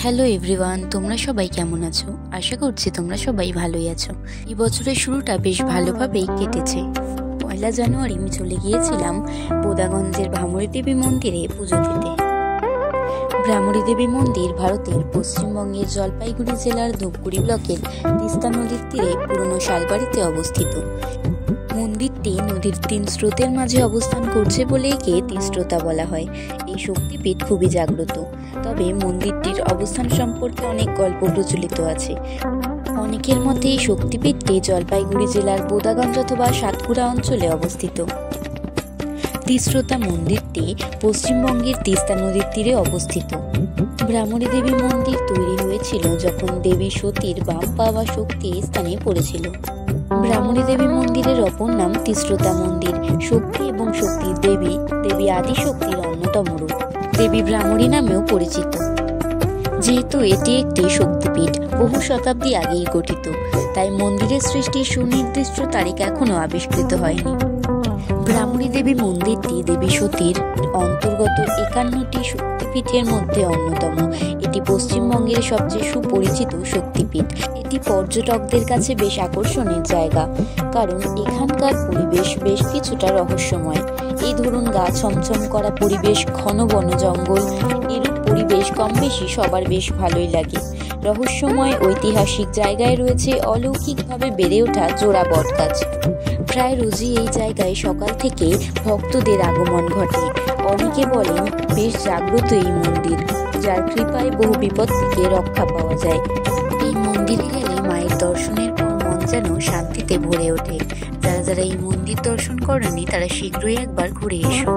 Hello everyone, তোমরা সবাই কেমন আছো? আশা করছি তোমরা সবাই ভালোই আছো। এই বছরের শুরুটা বেশ ভালোভাবেই কেটেছে। 1 জানুয়ারি আমি চলে গিয়েছিলাম বোদাগঞ্জের ভ্রামরী দেবী মন্দিরে পুজো দিতে। ভ্রামরী দেবী মন্দির ভারতের পশ্চিমবঙ্গের জলপাইগুড়ি জেলার ধূপগুড়ি ব্লকের তিস্তা নদীর তীরে পুরনো শালবাড়িতে অবস্থিত। মন্দিরটি নদীর 3 স্রোতের মাঝে অবস্থান করছে বলে একে তিস্রোতা বলা হয়। এই শক্তিপীঠ খুবই জাগ্রত, তবে মন্দিরটির অবস্থান সম্পর্কে অনেক গল্প প্রচলিত আছে। অনেকের মতে এই শক্তিপীঠটি জলপাইগুড়ি জেলার বোদাগঞ্জ অথবা সাতপুরা অঞ্চলে অবস্থিত। তিস্রোতা মন্দিরটি পশ্চিমবঙ্গের তিস্তা নদীর তীরে অবস্থিত। ভ্রামরী দেবী মন্দির তৈরি হয়েছিল যখন দেবী সতীর বাম পা বা শক্তি স্থানে পড়েছিল। ভ্রামরী দেবী মন্দিরের অপর নাম তিস্রোতা মন্দির। শক্তি এবং শক্তির দেবী আদি শক্তির অন্যতম রূপ। দেবী ভ্রামরী নামেও পরিচিত। যেহেতু এটি একটি শক্তিপীঠ, বহু শতাব্দী আগেই গঠিত, তাই মন্দিরের সৃষ্টির সুনির্দিষ্ট তারিখ এখনো আবিষ্কৃত হয়নি। ভ্রামরী দেবী মন্দিরটি দেবী সতীর অন্তর্গত 51টি শক্তিপীঠের মধ্যে অন্যতম। এটি পশ্চিমবঙ্গের সবচেয়ে সুপরিচিত শক্তিপীঠ। এটি পর্যটকদের কাছে বেশ আকর্ষণের জায়গা, কারণ এখানকার পরিবেশ বেশ কিছুটা রহস্যময়। এই ধরুন গা ছমছম করা পরিবেশ, ঘন বন জঙ্গল, এরূপ পরিবেশ কম বেশি সবার বেশ ভালোই লাগে। রহস্যময় ঐতিহাসিক জায়গায় রয়েছে অলৌকিকভাবে বেড়ে ওঠা জোড়া বটগাছ। প্রায় রোজই এই জায়গায় সকাল থেকে ভক্তদের আগমন ঘটে। অনেকে বলেন বেশ জাগ্রত এই মন্দির, যার কৃপায় বহু বিপদ থেকে রক্ষা পাওয়া যায়। এই মন্দিরে গেলে মায়ের দর্শনের পর মন যেন শান্তিতে ভরে ওঠে। যারা এই মন্দির দর্শন করেনি তারা শীঘ্রই একবার ঘুরে এসো।